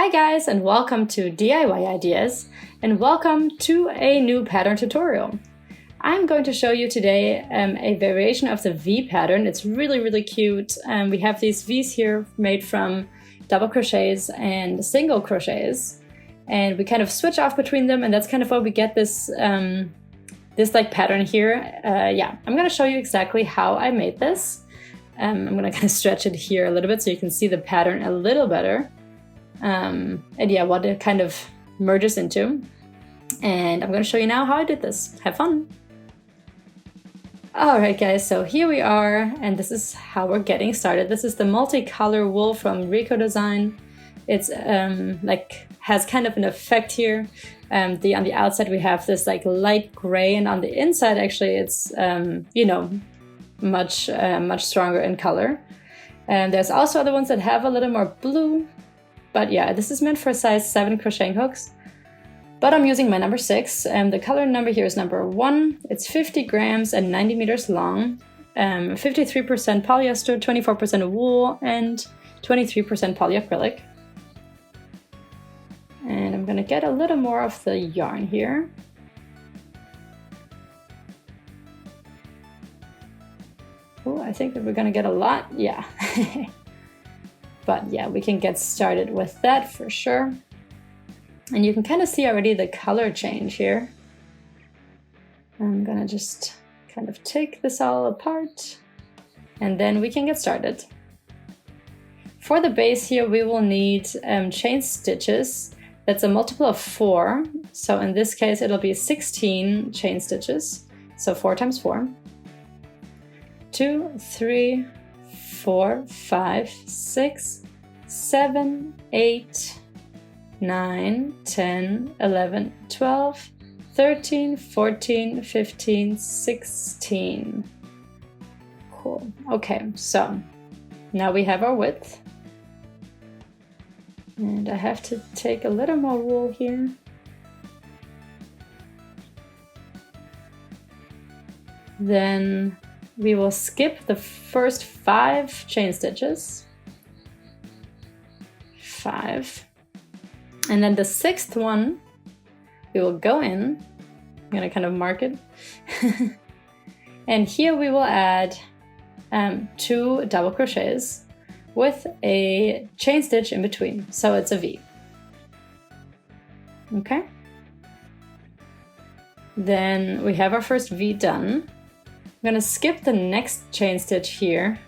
Hi guys, and welcome to DIY Ideas, and welcome to a new pattern tutorial. I'm going to show you today a variation of the V pattern. It's really cute. We have these V's here made from double crochets and single crochets, and we kind of switch off between them, and that's kind of why we get this like pattern here. I'm going to show you exactly how I made this. I'm going to kind of stretch it here a little bit so you can see the pattern a little better. What it kind of merges into. And I'm going to show you now how I did this. Have fun! Alright guys, so here we are, and this is how we're getting started. This is the multicolor wool from Rico Design. It's has kind of an effect here. On the outside we have this like light gray, and on the inside actually it's much stronger in color. And there's also other ones that have a little more blue. But yeah, this is meant for size 7 crocheting hooks. But I'm using my number 6, and the color number here is number 1. It's 50 grams and 90 meters long. 53% polyester, 24% wool, and 23% polyacrylic. And I'm gonna get a little more of the yarn here. Oh, I think that we're gonna get a lot, yeah. But yeah, we can get started with that for sure. And you can kind of see already the color change here. I'm gonna just kind of take this all apart, and then we can get started. For the base here, we will need chain stitches. That's a multiple of 4. So in this case, it'll be 16 chain stitches. So 4 times 4. 2, 3, 4, 5, 6, 7, 8, 9, 10, 11, 12, 13, 14, 15, 16. Cool. Okay, so now we have our width. And I have to take a little more wool here. Then we will skip the first 5 chain stitches. 5. And then the 6th one, we will go in. I'm gonna kind of mark it. And here we will add 2 double crochets with a chain stitch in between. So it's a V. Okay. Then we have our first V done. I'm gonna skip the next chain stitch here,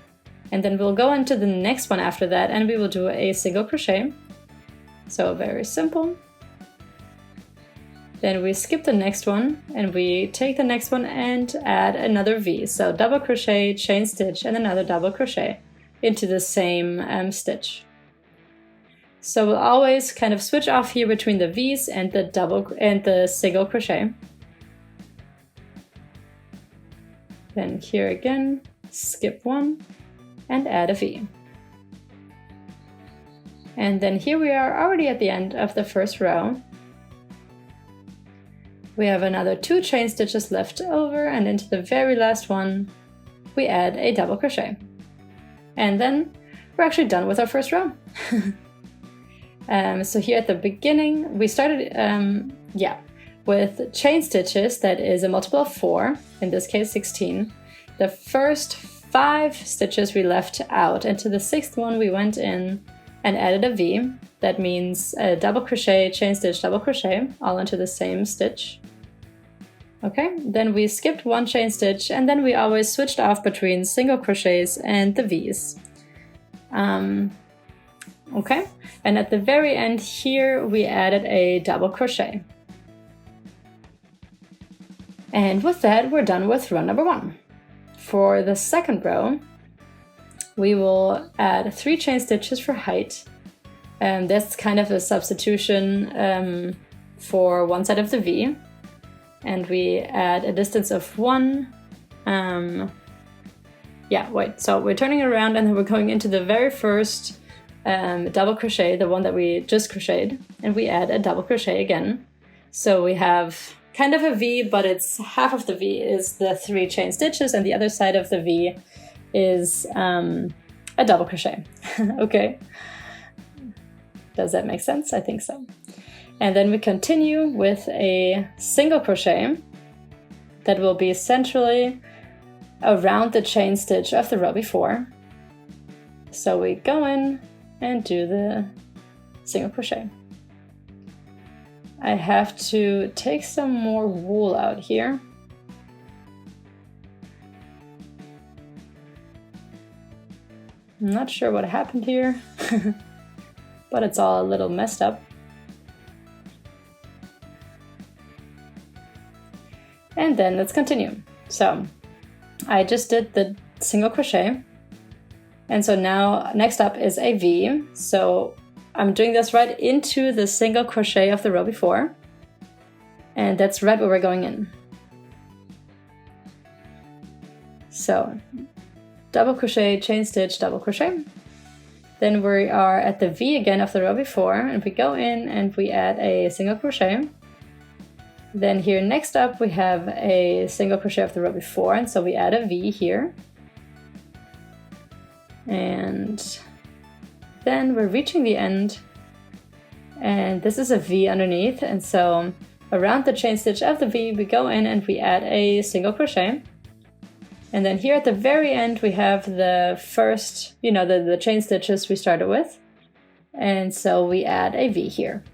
and then we'll go into the next one after that, and we will do a single crochet. So very simple. Then we skip the next one, and we take the next one and add another V. So double crochet, chain stitch, and another double crochet into the same stitch. So we'll always kind of switch off here between the V's and the single crochet. Then here again, skip 1 and add a V. And then here we are already at the end of the first row. We have another 2 chain stitches left over, and into the very last one, we add a double crochet. And then we're actually done with our first row. So here at the beginning, we started, with chain stitches. That is a multiple of 4, in this case 16. The first 5 stitches we left out, and to the 6th one we went in and added a V. That means a double crochet, chain stitch, double crochet, all into the same stitch. Okay, then we skipped 1 chain stitch, and then we always switched off between single crochets and the V's. Okay, and at the very end here we added a double crochet. And with that, we're done with row number 1. For the second row, we will add 3 chain stitches for height. That's kind of a substitution for one side of the V. And we add a distance of 1. So we're turning it around, and then we're going into the very first double crochet, the one that we just crocheted, and we add a double crochet again. So we have kind of a V, but it's half of the V is the 3 chain stitches, and the other side of the V is a double crochet. Okay. Does that make sense? I think so. And then we continue with a single crochet that will be centrally around the chain stitch of the row before. So we go in and do the single crochet. I have to take some more wool out here. I'm not sure what happened here, but it's all a little messed up. And then let's continue. So I just did the single crochet. And so now next up is a V. So I'm doing this right into the single crochet of the row before. And that's right where we're going in. So double crochet, chain stitch, double crochet. Then we are at the V again of the row before, and we go in and we add a single crochet. Then here next up we have a single crochet of the row before, and so we add a V here. And then we're reaching the end, and this is a V underneath, and so around the chain stitch of the V we go in and we add a single crochet. And then here at the very end we have the first, the chain stitches we started with, and so we add a V here.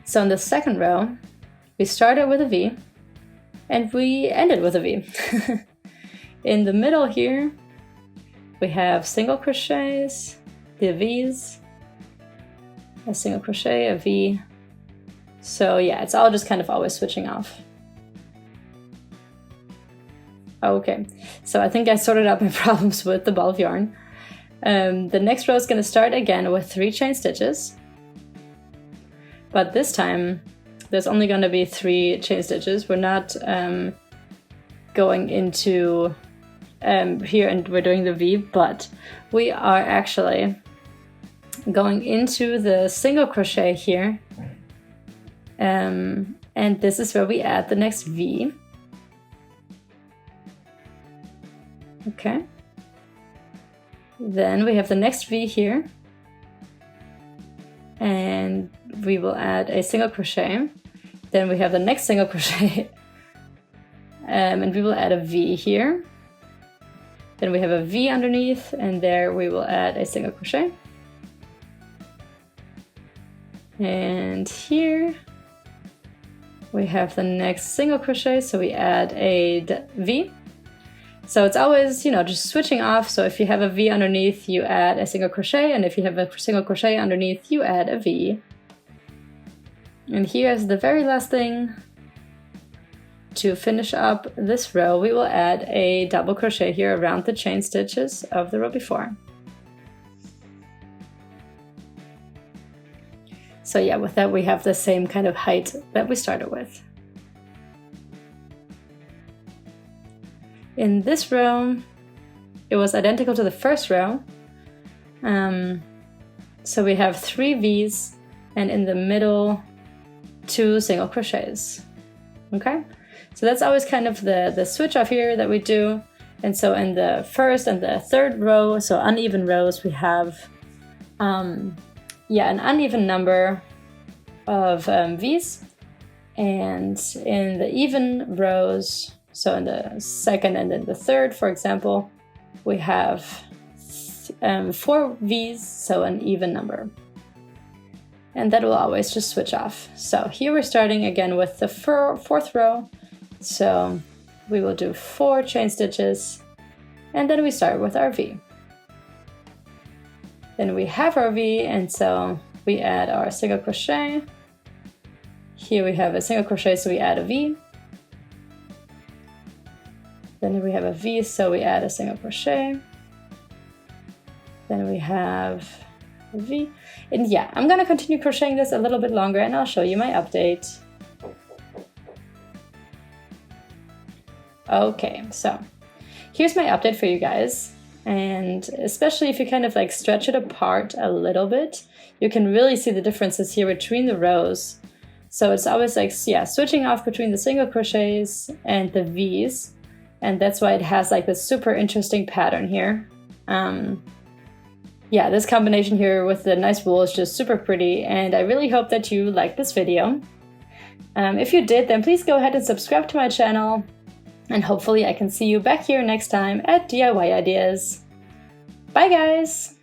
So in the second row we started with a V and we ended with a V. In the middle here we have single crochets, the V's, a single crochet, a V. So yeah, it's all just kind of always switching off. Okay, so I think I sorted out my problems with the ball of yarn. The next row is going to start again with 3 chain stitches. But this time there's only going to be 3 chain stitches. We're not going into here and we're doing the V, but we are actually going into the single crochet here. And this is where we add the next V. Okay. Then we have the next V here. And we will add a single crochet. Then we have the next single crochet. And we will add a V here. Then we have a V underneath, and there we will add a single crochet. And here we have the next single crochet, so we add a V. So it's always, just switching off. So if you have a V underneath, you add a single crochet, and if you have a single crochet underneath, you add a V. And here's the very last thing. To finish up this row, we will add a double crochet here around the chain stitches of the row before. So yeah, with that we have the same kind of height that we started with. In this row, it was identical to the first row. So we have 3 V's, and in the middle 2 single crochets. Okay? So that's always kind of the switch off here that we do. And so in the first and the third row, so uneven rows, we have an uneven number of V's. And in the even rows, so in the second and in the third, for example, we have 4 V's, so an even number. And that will always just switch off. So here we're starting again with the fourth row. So we will do 4 chain stitches, and then we start with our V. Then we have our V, and so we add our single crochet. Here we have a single crochet, so we add a V. Then we have a V, so we add a single crochet. Then we have a V. And yeah, I'm gonna continue crocheting this a little bit longer, and I'll show you my update. Okay, so here's my update for you guys. And especially if you kind of like stretch it apart a little bit, you can really see the differences here between the rows. So it's always like, yeah, switching off between the single crochets and the V's. And that's why it has like this super interesting pattern here. Yeah, this combination here with the nice wool is just super pretty, and I really hope that you liked this video. If you did, then please go ahead and subscribe to my channel, and hopefully I can see you back here next time at DIY Ideas. Bye guys!